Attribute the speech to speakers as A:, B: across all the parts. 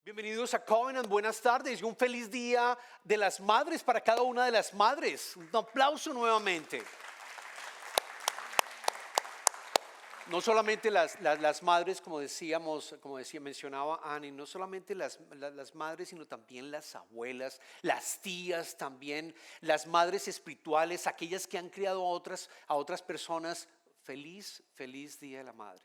A: Bienvenidos a Covenant, buenas tardes y un feliz día de las madres para cada una de las madres. Un aplauso nuevamente. No solamente las madres, mencionaba Annie, no solamente las madres, sino también las abuelas, las tías también, las madres espirituales, aquellas que han criado a otras personas. Feliz Día de la Madre.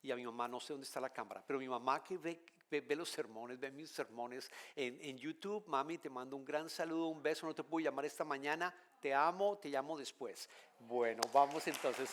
A: Y a mi mamá, no sé dónde está la cámara, pero mi mamá que ve los sermones, ve mis sermones en YouTube. Mami, te mando un gran saludo, un beso, no te puedo llamar esta mañana, te amo, te llamo después. Bueno, vamos entonces.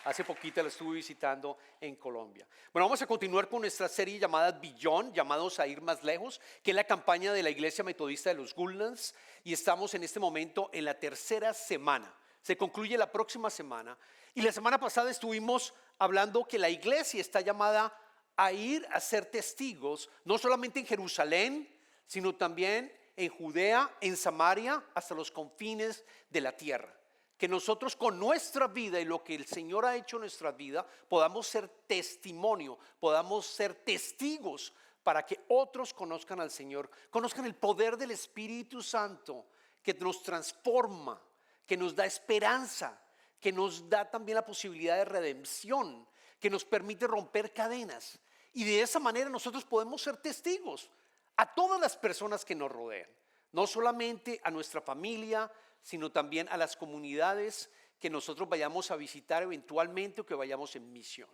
A: Hace poquito la estuve visitando en Colombia. Bueno, vamos a continuar con nuestra serie llamada Beyond, llamados a ir más lejos, que es la campaña de la Iglesia Metodista de los Woodlands, y estamos en este momento en la tercera semana. Se concluye la próxima semana. Y la semana pasada estuvimos hablando que la iglesia está llamada a ir a ser testigos, no solamente en Jerusalén, sino también en Judea, en Samaria, hasta los confines de la tierra. Que nosotros con nuestra vida y lo que el Señor ha hecho en nuestra vida, podamos ser testimonio, podamos ser testigos para que otros conozcan al Señor, conozcan el poder del Espíritu Santo que nos transforma, que nos da esperanza, que nos da también la posibilidad de redención, que nos permite romper cadenas. Y de esa manera nosotros podemos ser testigos a todas las personas que nos rodean, no solamente a nuestra familia, sino también a las comunidades que nosotros vayamos a visitar eventualmente o que vayamos en misión.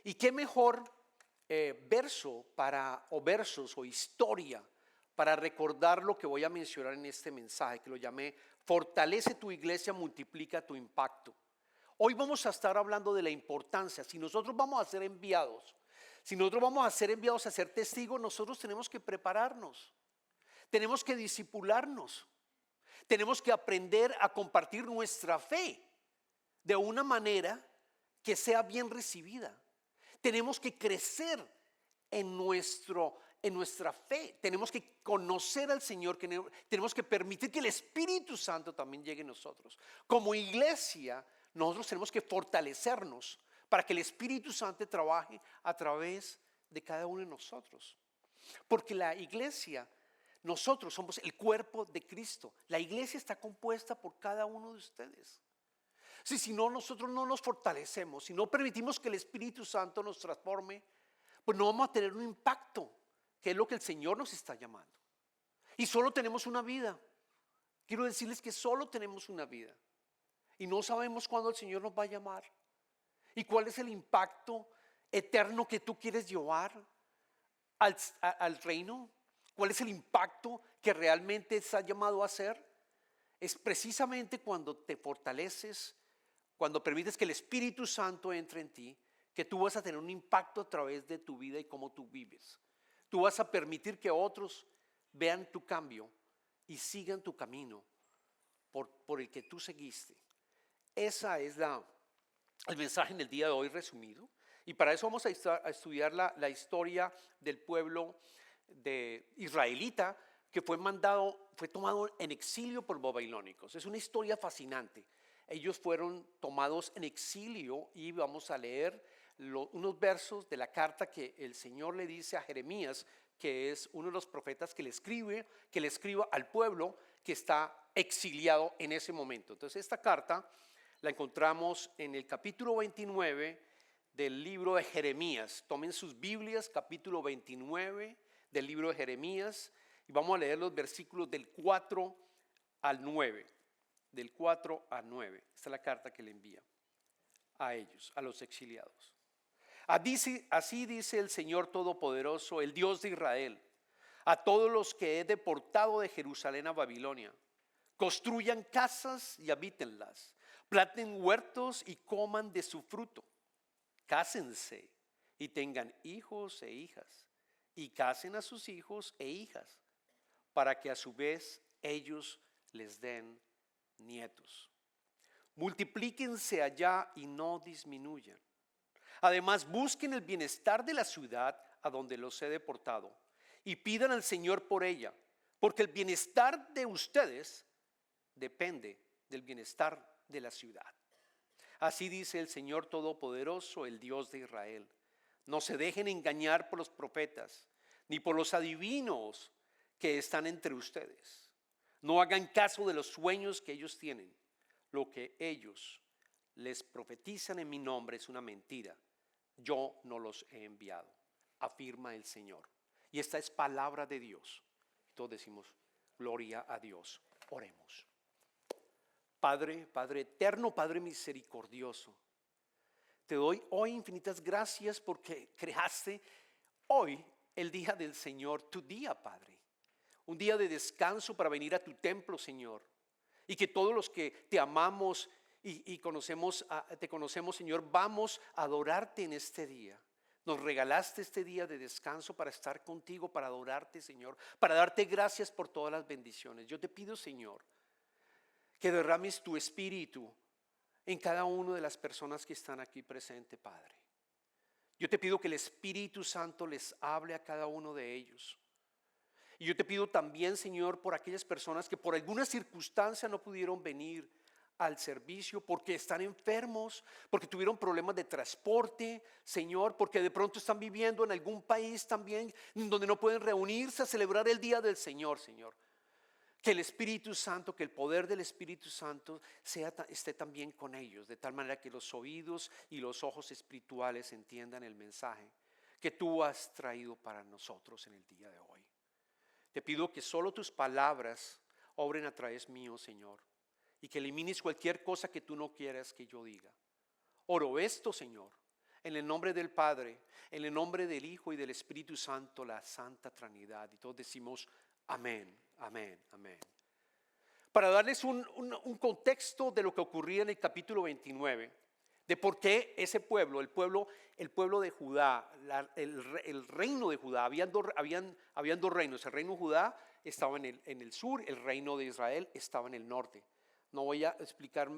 A: Y qué mejor versos o historia para recordar lo que voy a mencionar en este mensaje, que lo llamé Fortalece tu iglesia, multiplica tu impacto. Hoy vamos a estar hablando de la importancia. Si nosotros vamos a ser enviados, a ser testigos, nosotros tenemos que prepararnos, tenemos que discipularnos, tenemos que aprender a compartir nuestra fe de una manera que sea bien recibida. Tenemos que crecer en nuestra fe, tenemos que conocer al Señor, tenemos que permitir que el Espíritu Santo también llegue a nosotros. Como iglesia, nosotros tenemos que fortalecernos para que el Espíritu Santo trabaje a través de cada uno de nosotros. Porque la iglesia, nosotros somos el cuerpo de Cristo. La iglesia está compuesta por cada uno de ustedes. Si no, nosotros no nos fortalecemos, si no permitimos que el Espíritu Santo nos transforme, pues no vamos a tener un impacto, que es lo que el Señor nos está llamando. Y solo tenemos una vida. Quiero decirles que solo tenemos una vida. Y no sabemos cuándo el Señor nos va a llamar. Y cuál es el impacto eterno que tú quieres llevar al reino. ¿Cuál es el impacto que realmente estás llamado a hacer? Es precisamente cuando te fortaleces, cuando permites que el Espíritu Santo entre en ti, que tú vas a tener un impacto a través de tu vida y cómo tú vives. Tú vas a permitir que otros vean tu cambio y sigan tu camino por el que tú seguiste. Ese es el mensaje en el día de hoy resumido. Y para eso vamos a estudiar la historia del pueblo de israelita que fue tomado en exilio por babilónicos. Es una historia fascinante. Ellos fueron tomados en exilio y vamos a leer unos versos de la carta que el Señor le dice a Jeremías, que es uno de los profetas que le escribe al pueblo que está exiliado en ese momento. Entonces esta carta la encontramos en el capítulo 29 del libro de Jeremías. Tomen sus Biblias, capítulo 29 del libro de Jeremías, y vamos a leer los versículos del 4 al 9. Del 4 al 9. Esta es la carta que le envía a ellos, a los exiliados. Así dice el Señor Todopoderoso, el Dios de Israel, a todos los que he deportado de Jerusalén a Babilonia: construyan casas y habítenlas, planten huertos y coman de su fruto, cásense y tengan hijos e hijas, y casen a sus hijos e hijas, para que a su vez ellos les den nietos. Multiplíquense allá y no disminuyan. Además, busquen el bienestar de la ciudad a donde los he deportado y pidan al Señor por ella, porque el bienestar de ustedes depende del bienestar de la ciudad. Así dice el Señor Todopoderoso, el Dios de Israel: No se dejen engañar por los profetas, ni por los adivinos que están entre ustedes. No hagan caso de los sueños que ellos tienen. Lo que ellos les profetizan en mi nombre es una mentira. Yo no los he enviado, afirma el Señor. Y esta es palabra de Dios. Todos decimos, gloria a Dios. Oremos. Padre, Padre eterno, Padre misericordioso, te doy hoy infinitas gracias porque creaste hoy el día del Señor, tu día, Padre. Un día de descanso para venir a tu templo, Señor. Y que todos los que te amamos y te conocemos, Señor, vamos a adorarte en este día. Nos regalaste este día de descanso para estar contigo, para adorarte, Señor, para darte gracias por todas las bendiciones. Yo te pido, Señor, que derrames tu espíritu en cada una de las personas que están aquí presentes, Padre. Yo te pido que el Espíritu Santo les hable a cada uno de ellos. Y yo te pido también, Señor, por aquellas personas que por alguna circunstancia no pudieron venir al servicio, porque están enfermos, porque tuvieron problemas de transporte, Señor, porque de pronto están viviendo en algún país también donde no pueden reunirse a celebrar el día del Señor, Señor. Que el Espíritu Santo, que el poder del Espíritu Santo esté también con ellos, de tal manera que los oídos y los ojos espirituales entiendan el mensaje que tú has traído para nosotros en el día de hoy. Te pido que solo tus palabras obren a través mío, Señor, y que elimines cualquier cosa que tú no quieras que yo diga. Oro esto, Señor, en el nombre del Padre, en el nombre del Hijo y del Espíritu Santo, la Santa Trinidad. Y todos decimos amén, amén, amén. Para darles un contexto de lo que ocurría en el capítulo 29, de por qué ese pueblo, el pueblo de Judá, el reino de Judá, habían dos reinos. El reino de Judá estaba en el sur, el reino de Israel estaba en el norte. No voy a explicar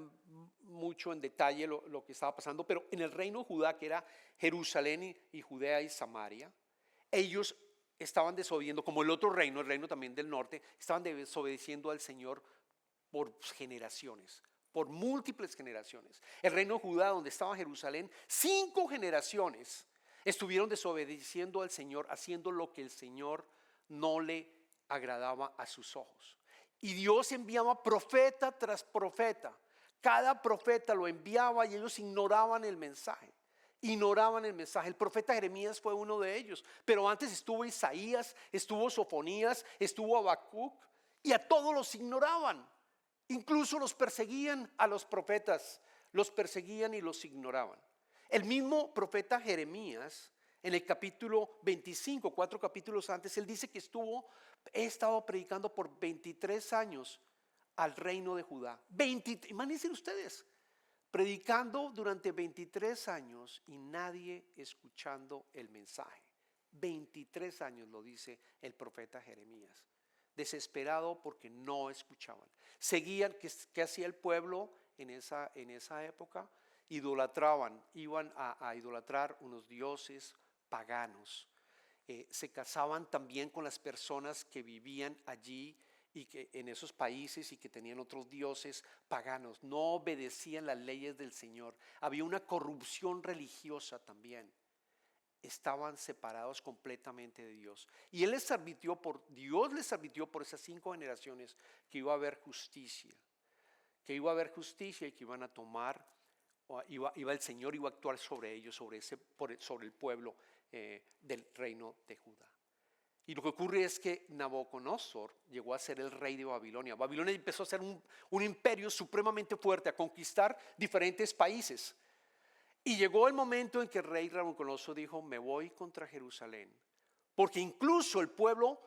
A: mucho en detalle lo que estaba pasando, pero en el reino de Judá, que era Jerusalén y Judea y Samaria, ellos estaban desobedeciendo, como el otro reino, el reino también del norte, estaban desobedeciendo al Señor por generaciones, por múltiples generaciones. El reino de Judá, donde estaba Jerusalén, 5 generaciones estuvieron desobedeciendo al Señor, haciendo lo que el Señor no le agradaba a sus ojos. Y Dios enviaba profeta tras profeta. Cada profeta lo enviaba y ellos ignoraban el mensaje. Ignoraban el mensaje. El profeta Jeremías fue uno de ellos. Pero antes estuvo Isaías, estuvo Sofonías, estuvo Habacuc, y a todos los ignoraban. Incluso los perseguían a los profetas. Los perseguían y los ignoraban. El mismo profeta Jeremías, en el capítulo 25, 4 capítulos antes, él dice que he estado predicando por 23 años al reino de Judá. Imagínense ustedes, predicando durante 23 años y nadie escuchando el mensaje. 23 años lo dice el profeta Jeremías. Desesperado porque no escuchaban. Seguían, ¿qué hacía el pueblo en esa época? Idolatraban, iban a idolatrar unos dioses paganos. Se casaban también con las personas que vivían allí y que en esos países y que tenían otros dioses paganos. No obedecían las leyes del Señor. Había una corrupción religiosa también. Estaban separados completamente de Dios. Y Dios les advirtió por esas 5 generaciones que iba a haber justicia. Que iba a haber justicia y que iban a tomar, el Señor iba a actuar sobre ellos, sobre el pueblo del reino de Judá. Y lo que ocurre es que Nabucodonosor llegó a ser el rey de Babilonia. Babilonia empezó a ser un imperio supremamente fuerte, a conquistar diferentes países. Y llegó el momento en que el rey Nabucodonosor dijo: me voy contra Jerusalén. Porque incluso el pueblo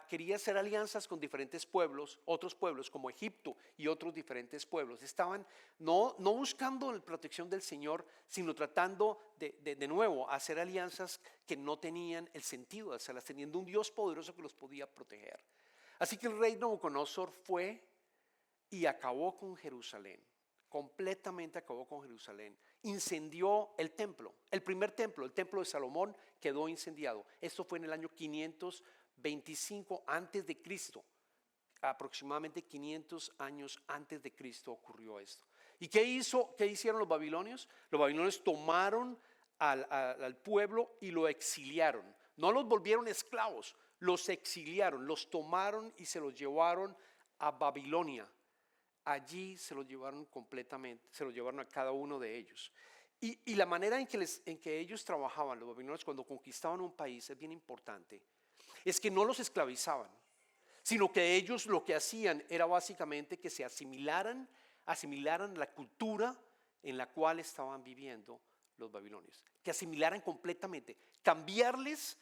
A: quería hacer alianzas con diferentes pueblos, otros pueblos como Egipto y otros diferentes pueblos. Estaban no buscando la protección del Señor, sino tratando de nuevo hacer alianzas que no tenían el sentido de hacerlas, teniendo un Dios poderoso que los podía proteger. Así que el rey Nabucodonosor fue y acabó con Jerusalén. Completamente acabó con Jerusalén. Incendió el templo. El primer templo, el templo de Salomón, quedó incendiado. Esto fue en el año 525 antes de Cristo. Aproximadamente 500 años antes de Cristo ocurrió esto. ¿Y qué hicieron los babilonios? Los babilonios tomaron al pueblo y lo exiliaron. No los volvieron esclavos, los exiliaron, los tomaron y se los llevaron a Babilonia. Allí se los llevaron completamente, se los llevaron a cada uno de ellos. Y la manera en que ellos trabajaban, los babilonios, cuando conquistaban un país, es bien importante, es que no los esclavizaban, sino que ellos lo que hacían era básicamente que se asimilaran la cultura en la cual estaban viviendo los babilonios, que asimilaran completamente, cambiarles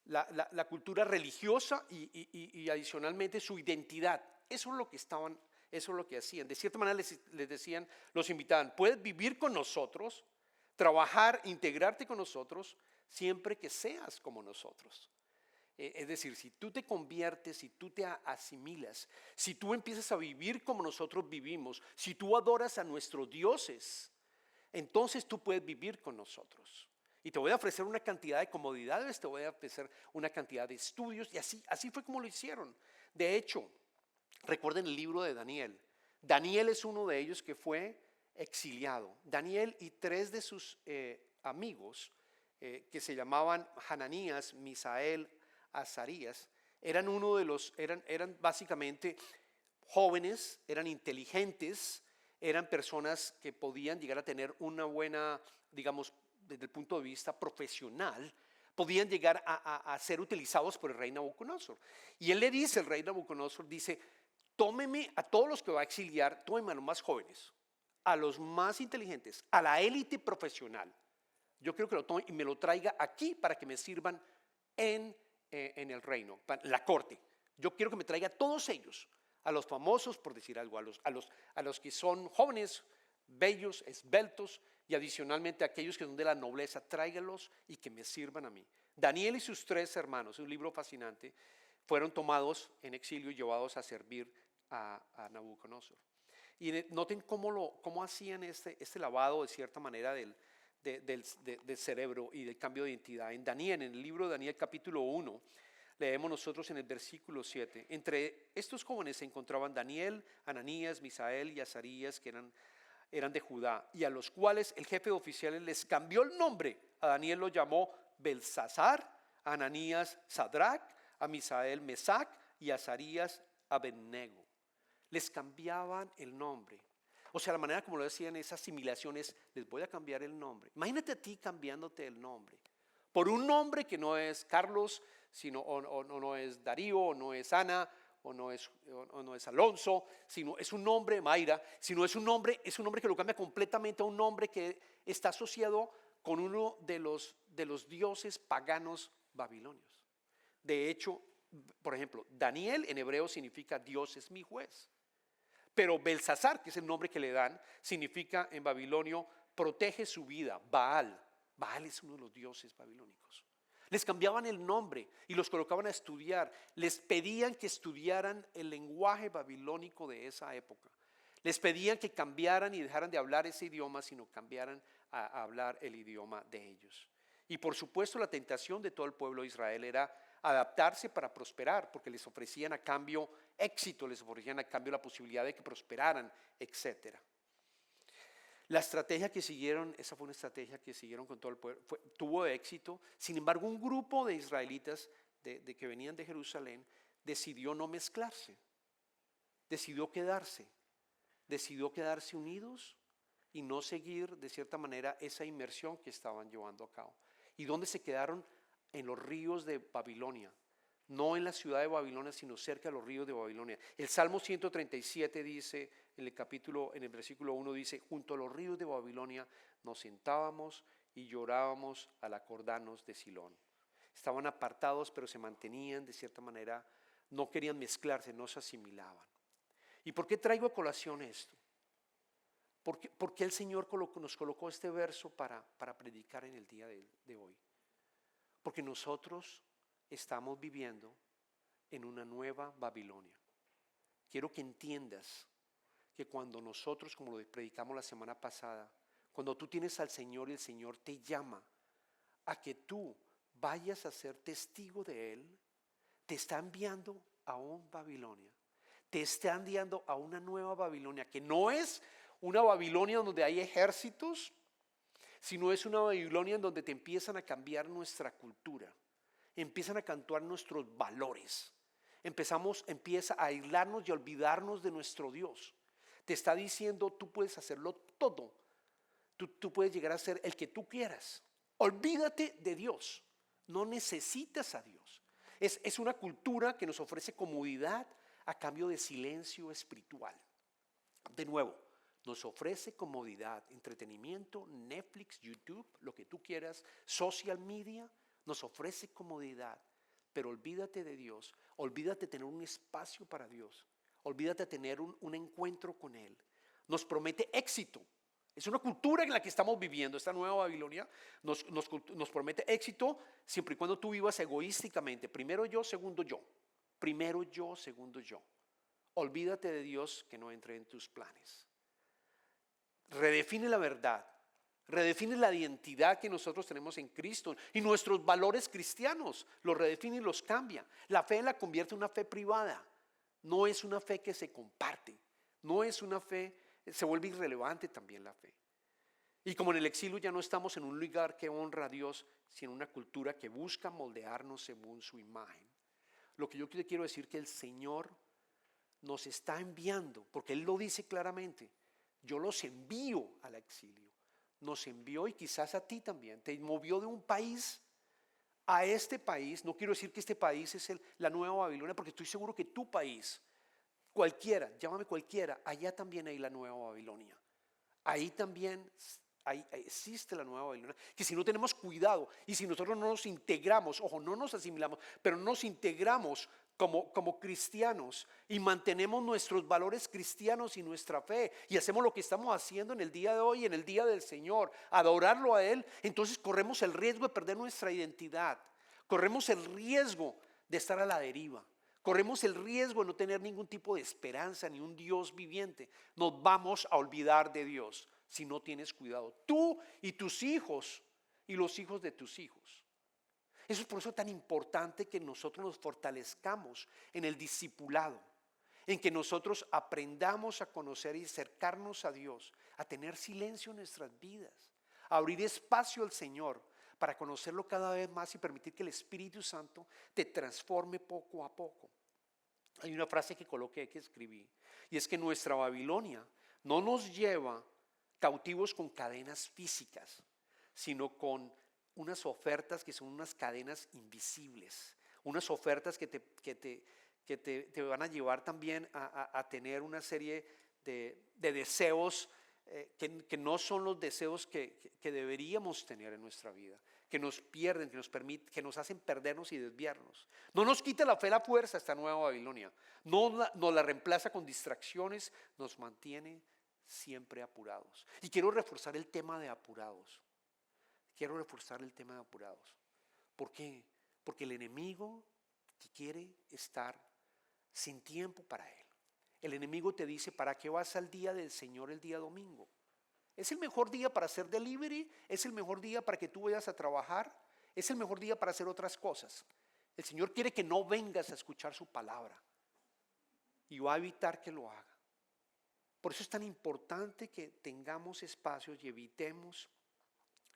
A: la cultura religiosa y adicionalmente su identidad. Eso es lo que estaban, eso es lo que hacían. De cierta manera les decían, los invitaban, puedes vivir con nosotros, trabajar, integrarte con nosotros, siempre que seas como nosotros. Es decir, si tú te conviertes, si tú te asimilas, si tú empiezas a vivir como nosotros vivimos, si tú adoras a nuestros dioses, entonces tú puedes vivir con nosotros. Y te voy a ofrecer una cantidad de comodidades, te voy a ofrecer una cantidad de estudios, y así fue como lo hicieron. De hecho, recuerden el libro de Daniel. Daniel es uno de ellos que fue exiliado. Daniel y tres de sus amigos, que se llamaban Hananías, Misael, Azarías, eran básicamente jóvenes, eran inteligentes, eran personas que podían llegar a tener una buena, digamos, desde el punto de vista profesional, podían llegar a ser utilizados por el rey Nabucodonosor. Y él le dice, el rey Nabucodonosor dice, tómeme a todos los que va a exiliar, tómeme a los más jóvenes, a los más inteligentes, a la élite profesional. Yo quiero que lo tome y me lo traiga aquí para que me sirvan en el reino, en la corte. Yo quiero que me traiga a todos ellos, a los famosos, por decir algo, a los que son jóvenes, bellos, esbeltos, y adicionalmente a aquellos que son de la nobleza, tráigalos y que me sirvan a mí. Daniel y sus tres hermanos, un libro fascinante, fueron tomados en exilio y llevados a servir a Nabucodonosor. Y noten cómo hacían este lavado de cierta manera del cerebro y del cambio de identidad. En Daniel, en el libro de Daniel capítulo 1, leemos nosotros en el versículo 7, entre estos jóvenes se encontraban Daniel, Ananías, Misael y Azarías, que eran de Judá, y a los cuales el jefe de oficiales les cambió el nombre. A Daniel lo llamó Belsasar, a Ananías Sadrach, a Misael Mesac y a Azarías Abednego. Les cambiaban el nombre. O sea, la manera como lo decían esas asimilaciones, les voy a cambiar el nombre. Imagínate a ti cambiándote el nombre por un nombre que no es Carlos, sino, o no es Darío, o no es Ana, o no es Alonso, sino es un nombre, Mayra, sino es un nombre que lo cambia completamente a un nombre que está asociado con uno de los dioses paganos babilonios. De hecho, por ejemplo, Daniel en hebreo significa Dios es mi juez. Pero Belsasar, que es el nombre que le dan, significa en babilonio protege su vida, Baal. Baal es uno de los dioses babilónicos. Les cambiaban el nombre y los colocaban a estudiar. Les pedían que estudiaran el lenguaje babilónico de esa época. Les pedían que cambiaran y dejaran de hablar ese idioma, sino cambiaran a hablar el idioma de ellos. Y por supuesto la tentación de todo el pueblo de Israel era adaptarse para prosperar, porque les ofrecían a cambio éxito, les ofrecían a cambio la posibilidad de que prosperaran, etcétera. La estrategia que siguieron, esa fue una estrategia que siguieron con todo el pueblo, tuvo éxito. Sin embargo, un grupo de israelitas que venían de Jerusalén decidió no mezclarse, decidió quedarse unidos y no seguir de cierta manera esa inmersión que estaban llevando a cabo. ¿Y dónde se quedaron? En los ríos de Babilonia. No en la ciudad de Babilonia, sino cerca de los ríos de Babilonia. El Salmo 137 dice, en el versículo 1 dice, junto a los ríos de Babilonia nos sentábamos y llorábamos al acordarnos de Silón. Estaban apartados, pero se mantenían de cierta manera, no querían mezclarse, no se asimilaban. ¿Y por qué traigo a colación esto? ¿Por qué el Señor nos colocó este verso para predicar en el día de hoy? Porque nosotros estamos viviendo en una nueva Babilonia. Quiero que entiendas que cuando nosotros, como lo predicamos la semana pasada, cuando tú tienes al Señor y el Señor te llama a que tú vayas a ser testigo de Él, te está enviando a un Babilonia, te está enviando a una nueva Babilonia, que no es una Babilonia donde hay ejércitos, sino es una Babilonia en donde te empiezan a cambiar nuestra cultura, empiezan a cambiar nuestros valores. Empieza a aislarnos y a olvidarnos de nuestro Dios. Te está diciendo, tú puedes hacerlo todo. Tú puedes llegar a ser el que tú quieras. Olvídate de Dios. No necesitas a Dios. Es una cultura que nos ofrece comodidad a cambio de silencio espiritual. De nuevo, nos ofrece comodidad, entretenimiento, Netflix, YouTube, lo que tú quieras, social media, nos ofrece comodidad. Pero olvídate de Dios, olvídate de tener un espacio para Dios, olvídate de tener un encuentro con Él. Nos promete éxito. Es una cultura en la que estamos viviendo. Esta nueva Babilonia nos promete éxito siempre y cuando tú vivas egoísticamente. Primero yo, segundo yo. Primero yo, segundo yo. Olvídate de Dios que no entre en tus planes. Redefine la verdad. Redefine la identidad que nosotros tenemos en Cristo y nuestros valores cristianos. Los redefine y los cambia. La fe la convierte en una fe privada. No es una fe que se comparte. No es una fe, se vuelve irrelevante también la fe. Y como en el exilio ya no estamos en un lugar que honra a Dios, sino en una cultura que busca moldearnos según su imagen. Lo que yo te quiero decir que el Señor nos está enviando, porque Él lo dice claramente, yo los envío al exilio. Nos envió y quizás a ti también, te movió de un país a este país. No quiero decir que este país es la nueva Babilonia, porque estoy seguro que tu país, cualquiera, llámame cualquiera, allá también hay la nueva Babilonia. Ahí también existe la nueva Babilonia, que si no tenemos cuidado y si nosotros no nos integramos, ojo, no nos asimilamos, pero nos integramos como cristianos y mantenemos nuestros valores cristianos y nuestra fe y hacemos lo que estamos haciendo en el día de hoy, en el día del Señor, adorarlo a Él, entonces corremos el riesgo de perder nuestra identidad, corremos el riesgo de estar a la deriva. Corremos el riesgo de no tener ningún tipo de esperanza ni un Dios viviente. Nos vamos a olvidar de Dios si no tienes cuidado. Tú y tus hijos y los hijos de tus hijos. Eso es por eso tan importante que nosotros nos fortalezcamos en el discipulado, en que nosotros aprendamos a conocer y acercarnos a Dios, a tener silencio en nuestras vidas, a abrir espacio al Señor para conocerlo cada vez más y permitir que el Espíritu Santo te transforme poco a poco. Hay una frase que coloqué, que escribí, y es que nuestra Babilonia no nos lleva cautivos con cadenas físicas, sino con unas ofertas que son unas cadenas invisibles, unas ofertas que te van a llevar también a tener una serie de deseos que no son los deseos que deberíamos tener en nuestra vida, que nos pierden, que nos hacen perdernos y desviarnos. No nos quita la fe, la fuerza esta nueva Babilonia, nos la reemplaza con distracciones, nos mantiene siempre apurados. Y quiero reforzar el tema de apurados. ¿Por qué? Porque el enemigo quiere estar sin tiempo para él. El enemigo te dice, ¿para qué vas al día del Señor el día domingo? ¿Es el mejor día para hacer delivery? ¿Es el mejor día para que tú vayas a trabajar? ¿Es el mejor día para hacer otras cosas? El Señor quiere que no vengas a escuchar su palabra y va a evitar que lo haga. Por eso es tan importante que tengamos espacios y evitemos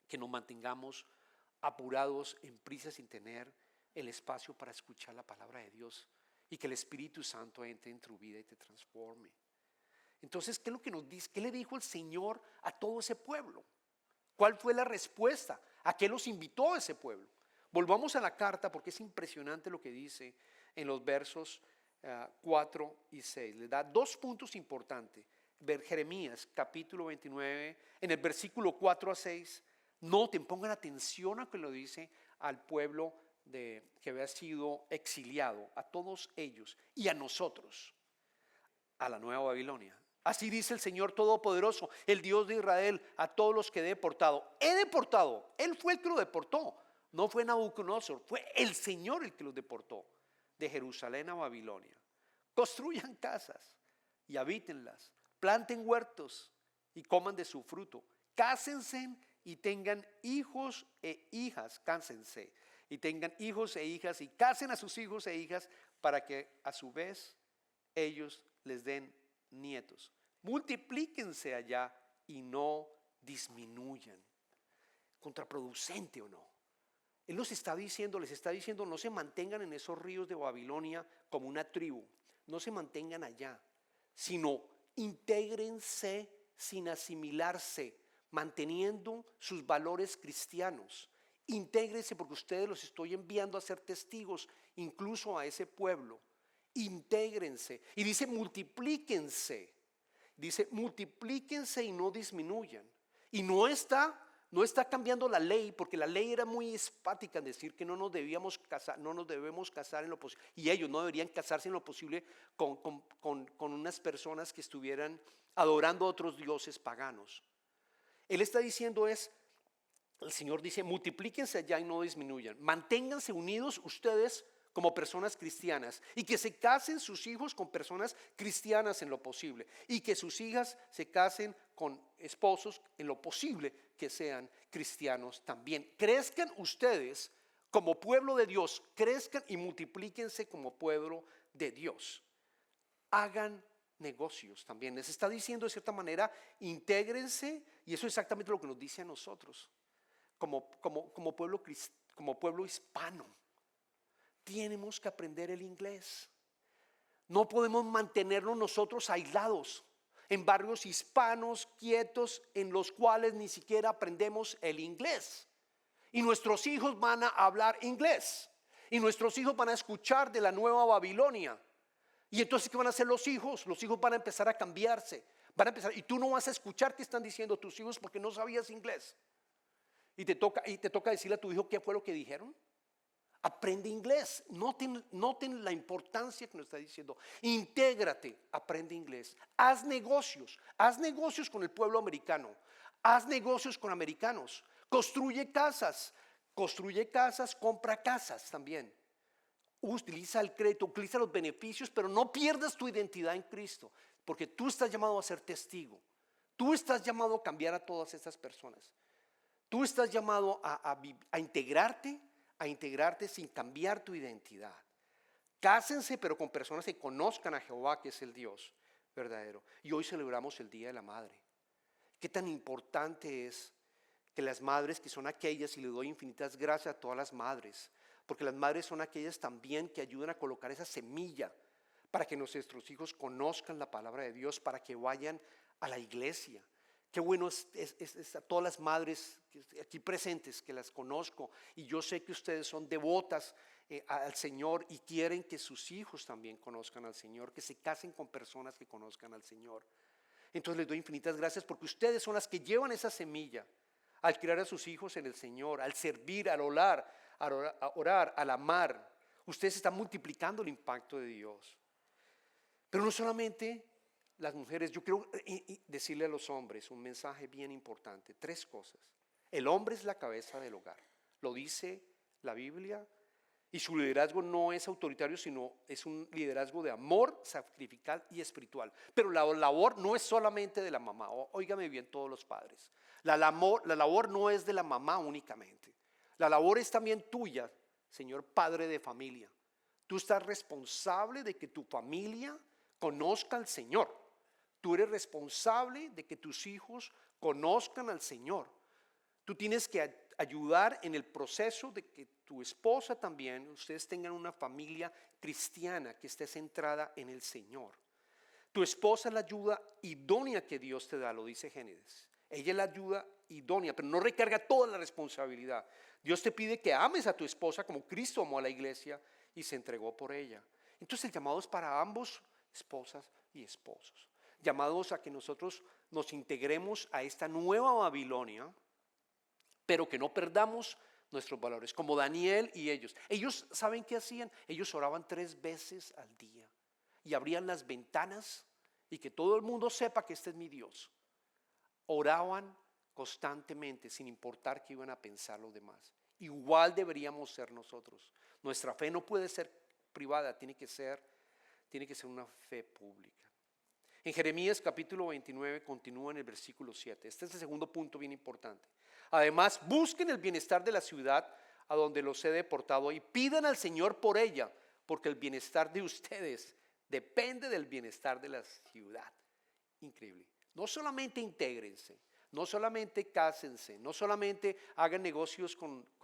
A: que nos mantengamos apurados en prisa sin tener el espacio para escuchar la palabra de Dios y que el Espíritu Santo entre en tu vida y te transforme. Entonces, ¿qué es lo que nos dice? ¿Qué le dijo el Señor a todo ese pueblo? ¿Cuál fue la respuesta? ¿A qué los invitó a ese pueblo? Volvamos a la carta porque es impresionante lo que dice en los versos 4 y 6. Le da dos puntos importantes. Jeremías capítulo 29, en el versículo 4 a 6, noten, pongan atención a que lo dice al pueblo que había sido exiliado, a todos ellos y a nosotros, a la nueva Babilonia. Así dice el Señor Todopoderoso, el Dios de Israel, a todos los que he deportado. He deportado, Él fue el que lo deportó, no fue Nabucodonosor, fue el Señor el que los deportó de Jerusalén a Babilonia. Construyan casas y habítenlas, planten huertos y coman de su fruto, cásense y tengan hijos e hijas, cásense y tengan hijos e hijas y casen a sus hijos e hijas para que a su vez ellos les den nietos. Multiplíquense allá y no disminuyan. contraproducente o no. Él les está diciendo, no se mantengan en esos ríos de Babilonia como una tribu, no se mantengan allá, sino intégrense sin asimilarse, manteniendo sus valores cristianos. Intégrense porque ustedes los estoy enviando a ser testigos, incluso a ese pueblo. Intégrense. Y dice multiplíquense. Dice multiplíquense y no disminuyan. Y no está cambiando la ley, porque la ley era muy espática en decir que no nos debemos casar en lo posible, y ellos no deberían casarse en lo posible con unas personas que estuvieran adorando a otros dioses paganos. Él está diciendo el Señor dice, multiplíquense allá y no disminuyan, manténganse unidos ustedes como personas cristianas, y que se casen sus hijos con personas cristianas en lo posible, y que sus hijas se casen con esposos en lo posible que sean cristianos también. Crezcan ustedes como pueblo de Dios, crezcan y multiplíquense como pueblo de Dios. Hagan negocios también. Les está diciendo de cierta manera, intégrense, y eso es exactamente lo que nos dice a nosotros como pueblo hispano. Tenemos que aprender el inglés. No podemos mantenernos nosotros aislados en barrios hispanos quietos en los cuales ni siquiera aprendemos el inglés. Y nuestros hijos van a hablar inglés. Y nuestros hijos van a escuchar de la nueva Babilonia. Y entonces, ¿qué van a hacer los hijos? Los hijos van a empezar a cambiarse. Y tú no vas a escuchar qué están diciendo tus hijos porque no sabías inglés. Y te toca decirle a tu hijo qué fue lo que dijeron. Aprende inglés, noten la importancia que nos está diciendo. Intégrate, aprende inglés. Haz negocios con el pueblo americano. Haz negocios con americanos. Construye casas, compra casas también. Utiliza el crédito, utiliza los beneficios, pero no pierdas tu identidad en Cristo, porque tú estás llamado a ser testigo. Tú estás llamado a cambiar a todas estas personas. Tú estás llamado a integrarte sin cambiar tu identidad. Cásense, pero con personas que conozcan a Jehová, que es el Dios verdadero. Y hoy celebramos el Día de la Madre. Qué tan importante es que las madres, que son aquellas, y le doy infinitas gracias a todas las madres, porque las madres son aquellas también que ayudan a colocar esa semilla para que nuestros hijos conozcan la palabra de Dios, para que vayan a la iglesia. Qué bueno es a todas las madres aquí presentes, que las conozco, y yo sé que ustedes son devotas al Señor y quieren que sus hijos también conozcan al Señor, que se casen con personas que conozcan al Señor. Entonces les doy infinitas gracias porque ustedes son las que llevan esa semilla al criar a sus hijos en el Señor, al servir, al orar, al amar. Ustedes están multiplicando el impacto de Dios. Pero no solamente las mujeres, yo quiero decirle a los hombres un mensaje bien importante, 3 cosas. El hombre es la cabeza del hogar, lo dice la Biblia, y su liderazgo no es autoritario, sino es un liderazgo de amor, sacrificial y espiritual. Pero la labor no es solamente de la mamá, óigame bien todos los padres, la labor no es de la mamá únicamente, la labor es también tuya, señor padre de familia. Tú estás responsable de que tu familia conozca al Señor. Tú eres responsable de que tus hijos conozcan al Señor. Tú tienes que ayudar en el proceso de que tu esposa también, ustedes tengan una familia cristiana que esté centrada en el Señor. Tu esposa es la ayuda idónea que Dios te da, lo dice Génesis. Ella es la ayuda idónea, pero no recarga toda la responsabilidad. Dios te pide que ames a tu esposa como Cristo amó a la iglesia y se entregó por ella. Entonces el llamado es para ambos, esposas y esposos. Llamados a que nosotros nos integremos a esta nueva Babilonia, pero que no perdamos nuestros valores, como Daniel y ellos. Ellos, ¿saben qué hacían? Ellos oraban 3 veces al día y abrían las ventanas y que todo el mundo sepa que este es mi Dios. Oraban constantemente sin importar qué iban a pensar los demás. Igual deberíamos ser nosotros. Nuestra fe no puede ser privada, tiene que ser una fe pública. En Jeremías capítulo 29 continúa en el versículo 7. Este es el segundo punto bien importante. Además, busquen el bienestar de la ciudad a donde los he deportado y pidan al Señor por ella, porque el bienestar de ustedes depende del bienestar de la ciudad. Increíble. No solamente intégrense, No solamente cásense, no solamente hagan negocios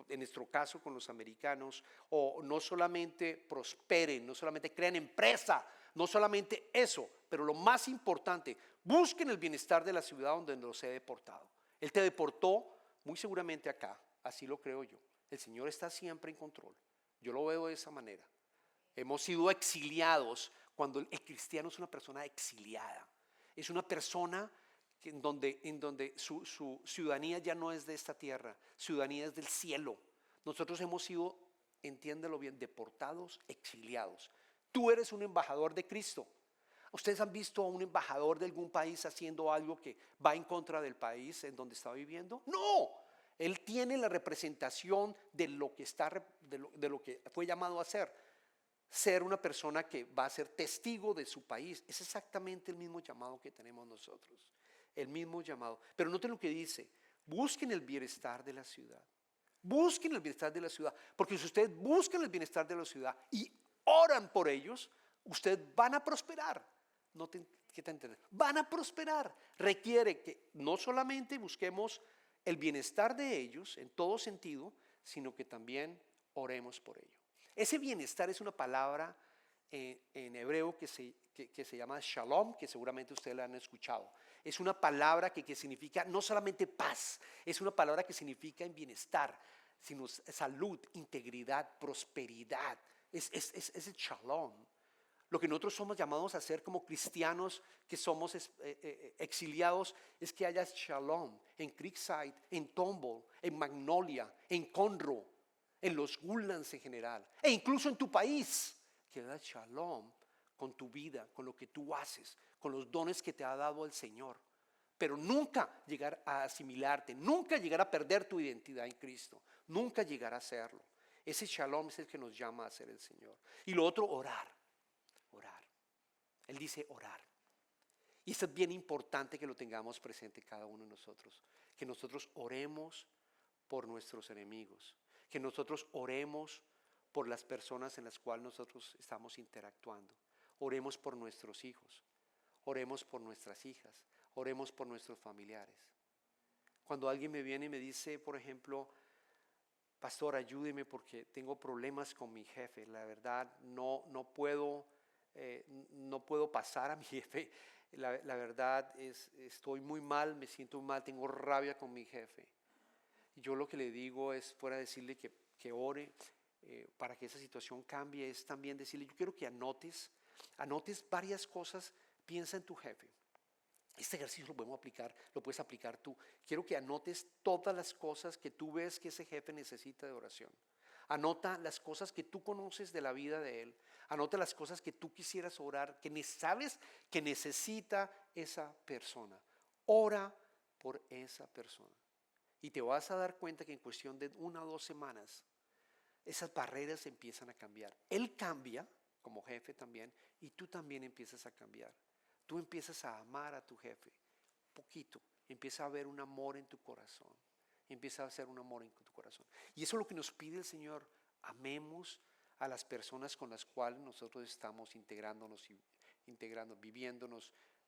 A: en nuestro caso, con los americanos, o no solamente prosperen, no solamente crean empresa, no solamente eso, pero lo más importante, busquen el bienestar de la ciudad donde los he deportado. Él te deportó muy seguramente acá, así lo creo yo. El Señor está siempre en control. Yo lo veo de esa manera. Hemos sido exiliados cuando el cristiano es una persona exiliada. Es una persona en donde su ciudadanía ya no es de esta tierra, ciudadanía es del cielo. Nosotros hemos sido, entiéndelo bien, deportados, exiliados. Tú eres un embajador de Cristo. ¿Ustedes han visto a un embajador de algún país haciendo algo que va en contra del país en donde está viviendo? No, él tiene la representación de lo que, de lo que fue llamado a hacer. Ser una persona que va a ser testigo de su país. Es exactamente el mismo llamado que tenemos nosotros. El mismo llamado. Pero noten lo que dice. Busquen el bienestar de la ciudad. Busquen el bienestar de la ciudad. Porque si ustedes buscan el bienestar de la ciudad y oran por ellos, ustedes van a prosperar. Noten qué te entienden. Van a prosperar. Requiere que no solamente busquemos el bienestar de ellos en todo sentido, sino que también oremos por ellos. Ese bienestar es una palabra en hebreo que se llama shalom, que seguramente ustedes la han escuchado. Es una palabra que significa no solamente paz, es una palabra que significa en bienestar, sino salud, integridad, prosperidad. Es el shalom. Lo que nosotros somos llamados a hacer como cristianos que somos exiliados es que haya shalom en Creekside, en Tomball, en Magnolia, en Conroe, en los Woodlands en general, e incluso en tu país, que haya shalom con tu vida, con lo que tú haces, con los dones que te ha dado el Señor. Pero nunca llegar a asimilarte, nunca llegar a perder tu identidad en Cristo, nunca llegar a hacerlo. Ese shalom es el que nos llama a hacer el Señor. Y lo otro, orar. Orar. Él dice orar. Y esto es bien importante que lo tengamos presente cada uno de nosotros. Que nosotros oremos por nuestros enemigos. Que nosotros oremos por las personas en las cuales nosotros estamos interactuando. Oremos por nuestros hijos. Oremos por nuestras hijas. Oremos por nuestros familiares. Cuando alguien me viene y me dice, por ejemplo, pastor, ayúdeme porque tengo problemas con mi jefe. La verdad, no puedo pasar a mi jefe. La verdad estoy muy mal, me siento mal, tengo rabia con mi jefe. Y yo lo que le digo es, fuera de decirle que ore para que esa situación cambie, es también decirle, yo quiero que anotes varias cosas, piensa en tu jefe. Este ejercicio lo puedes aplicar tú. Quiero que anotes todas las cosas que tú ves que ese jefe necesita de oración. Anota las cosas que tú conoces de la vida de él. Anota las cosas que tú quisieras orar, que sabes que necesita esa persona. Ora por esa persona. Y te vas a dar cuenta que en cuestión de 1 o 2 semanas, esas barreras empiezan a cambiar. Él cambia como jefe también y tú también empiezas a cambiar. Tú empiezas a amar a tu jefe, poquito, empieza a haber un amor en tu corazón, empieza a hacer un amor en tu corazón. Y eso es lo que nos pide el Señor, amemos a las personas con las cuales nosotros estamos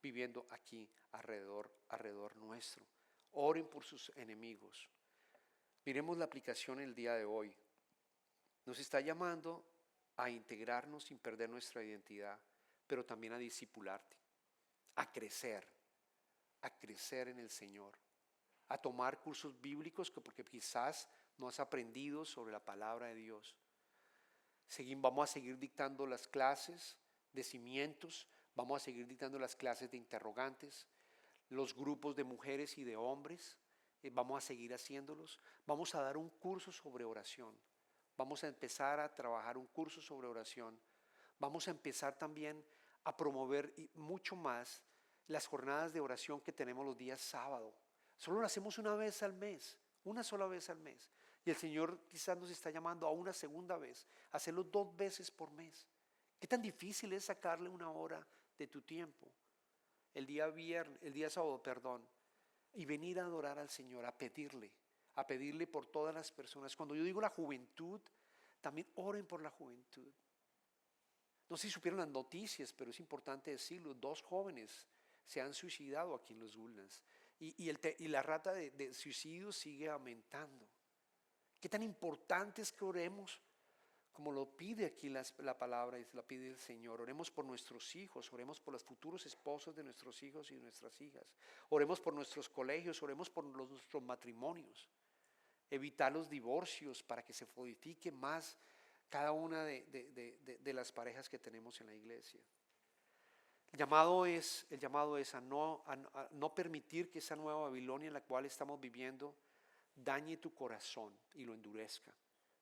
A: viviendo aquí alrededor nuestro. Oren por sus enemigos. Miremos la aplicación el día de hoy. Nos está llamando a integrarnos sin perder nuestra identidad, pero también a discipularte. A crecer en el Señor, a tomar cursos bíblicos porque quizás no has aprendido sobre la palabra de Dios. Vamos a seguir dictando las clases de cimientos, vamos a seguir dictando las clases de interrogantes, los grupos de mujeres y de hombres, vamos a seguir haciéndolos. Vamos a dar un curso sobre oración, vamos a empezar a trabajar un curso sobre oración, vamos a empezar también a promover mucho más las jornadas de oración que tenemos los días sábado. Solo lo hacemos una vez al mes, una sola vez al mes. Y el Señor quizás nos está llamando a una segunda vez, a hacerlo 2 veces por mes. ¿Qué tan difícil es sacarle 1 hora de tu tiempo? El día sábado, y venir a adorar al Señor, a pedirle por todas las personas. Cuando yo digo la juventud, también oren por la juventud. No sé si supieron las noticias, pero es importante decirlo. 2 jóvenes se han suicidado aquí en los Woodlands. y la rata de suicidio sigue aumentando. ¿Qué tan importante es que oremos? Como lo pide aquí la palabra y la pide el Señor. Oremos por nuestros hijos, oremos por los futuros esposos de nuestros hijos y nuestras hijas. Oremos por nuestros colegios, oremos por nuestros matrimonios. Evitar los divorcios para que se fortifique más cada una de las parejas que tenemos en la iglesia. El llamado es a no permitir que esa nueva Babilonia en la cual estamos viviendo dañe tu corazón y lo endurezca,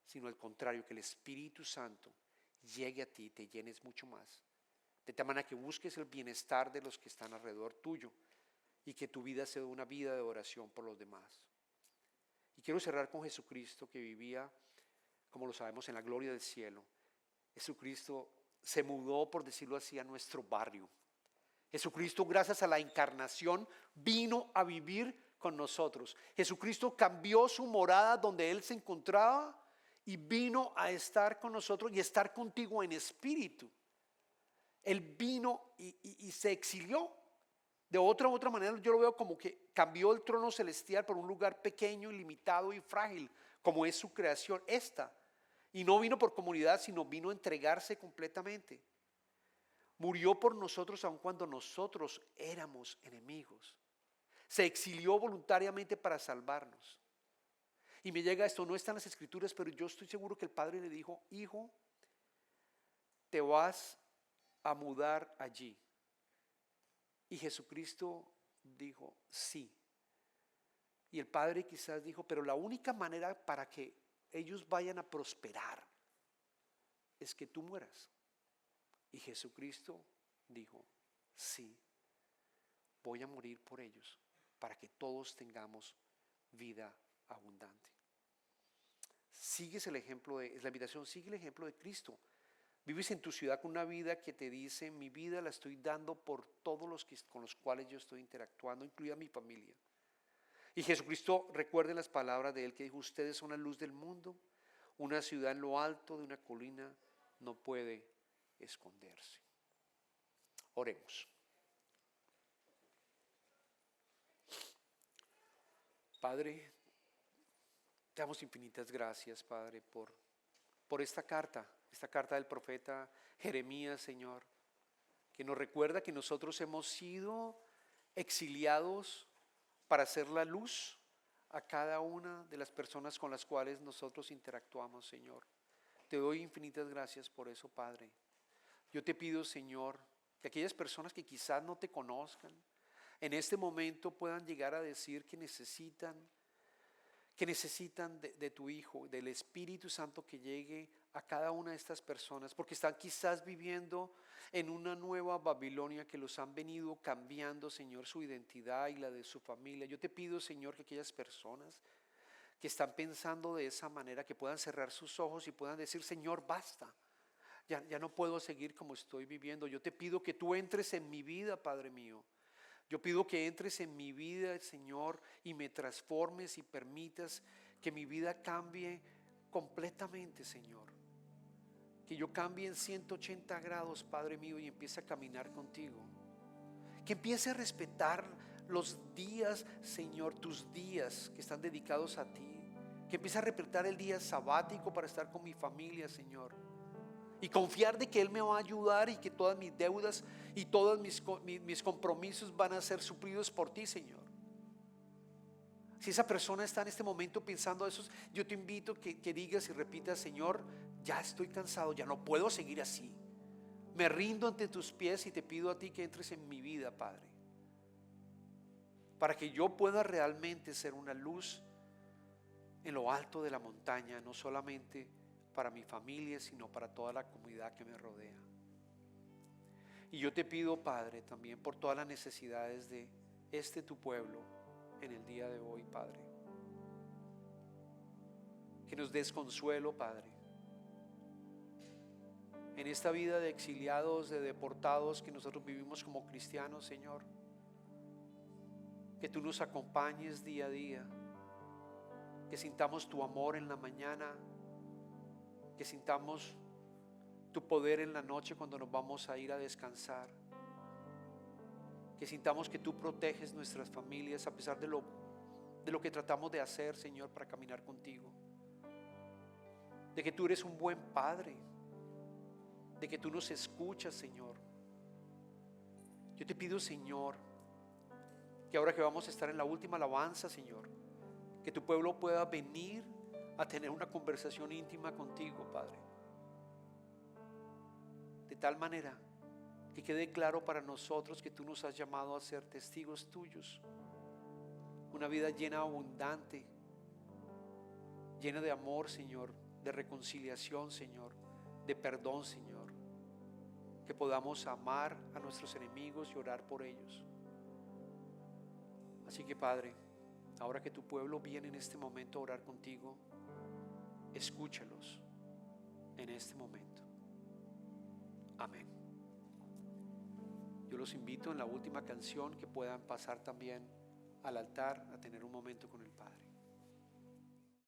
A: sino al contrario, que el Espíritu Santo llegue a ti y te llenes mucho más, de tal manera que busques el bienestar de los que están alrededor tuyo y que tu vida sea una vida de oración por los demás. Y quiero cerrar con Jesucristo, que vivía, como lo sabemos, en la gloria del cielo. Jesucristo se mudó, por decirlo así, a nuestro barrio. Jesucristo, gracias a la encarnación, vino a vivir con nosotros. Jesucristo cambió su morada donde Él se encontraba y vino a estar con nosotros y estar contigo en espíritu. Él vino y se exilió. De otra manera yo lo veo como que cambió el trono celestial por un lugar pequeño, limitado y frágil, como es su creación esta. Y no vino por comunidad, sino vino a entregarse completamente. Murió por nosotros aun cuando nosotros éramos enemigos. Se exilió voluntariamente para salvarnos. Y me llega esto, no está en las escrituras, pero yo estoy seguro que el Padre le dijo: hijo, te vas a mudar allí. Y Jesucristo dijo: sí. Y el Padre quizás dijo: pero la única manera para que ellos vayan a prosperar es que tú mueras. Y Jesucristo dijo: sí, voy a morir por ellos para que todos tengamos vida abundante. Sigues el ejemplo es la invitación, sigue el ejemplo de Cristo. Vives en tu ciudad con una vida que te dice: mi vida la estoy dando por todos los con los cuales yo estoy interactuando, incluida mi familia. Y Jesucristo, recuerden las palabras de Él que dijo: ustedes son la luz del mundo. Una ciudad en lo alto de una colina no puede esconderse. Oremos. Padre, te damos infinitas gracias, Padre, por esta carta del profeta Jeremías, Señor, que nos recuerda que nosotros hemos sido exiliados para hacer la luz a cada una de las personas con las cuales nosotros interactuamos, Señor. Te doy infinitas gracias por eso, Padre. Yo te pido, Señor, que aquellas personas que quizás no te conozcan, en este momento puedan llegar a decir que necesitan de tu Hijo, del Espíritu Santo, que llegue a cada una de estas personas, porque están quizás viviendo en una nueva Babilonia que los han venido cambiando, Señor, su identidad y la de su familia. Yo te pido, Señor, que aquellas personas que están pensando de esa manera, que puedan cerrar sus ojos y puedan decir: Señor, basta, ya no puedo seguir como estoy viviendo. Yo te pido que tú entres en mi vida, Padre mío. Yo pido que entres en mi vida, Señor, y me transformes y permitas que mi vida cambie completamente, Señor. Que yo cambie en 180 grados, Padre mío, y empiece a caminar contigo. Que empiece a respetar los días, Señor, tus días que están dedicados a ti. Que empiece a respetar el día sabático para estar con mi familia, Señor. Y confiar de que Él me va a ayudar y que todas mis deudas y todos mis compromisos van a ser suplidos por ti, Señor. Si esa persona está en este momento pensando eso, yo te invito que digas y repitas: Señor, ya estoy cansado, ya no puedo seguir así. Me rindo ante tus pies y te pido a ti que entres en mi vida, Padre, para que yo pueda realmente ser una luz en lo alto de la montaña, no solamente para mi familia, sino para toda la comunidad que me rodea. Y yo te pido, Padre, también por todas las necesidades de tu pueblo en el día de hoy, Padre. Que nos des consuelo, Padre, en esta vida de exiliados, de deportados que nosotros vivimos como cristianos, Señor. Que tú nos acompañes día a día, que sintamos tu amor en la mañana, que sintamos tu poder en la noche cuando nos vamos a ir a descansar. Que sintamos que tú proteges nuestras familias a pesar de lo que tratamos de hacer, Señor, para caminar contigo. De que tú eres un buen Padre, de que tú nos escuchas, Señor. Yo te pido, Señor, que ahora que vamos a estar en la última alabanza, Señor, que tu pueblo pueda venir a tener una conversación íntima contigo, Padre. De tal manera que quede claro para nosotros que tú nos has llamado a ser testigos tuyos. Una vida llena, abundante, llena de amor, Señor, de reconciliación, Señor, de perdón, Señor. Que podamos amar a nuestros enemigos y orar por ellos. Así que, Padre, ahora que tu pueblo viene en este momento a orar contigo, escúchalos en este momento. Amén. Yo los invito en la última canción que puedan pasar también al altar a tener un momento con el Padre.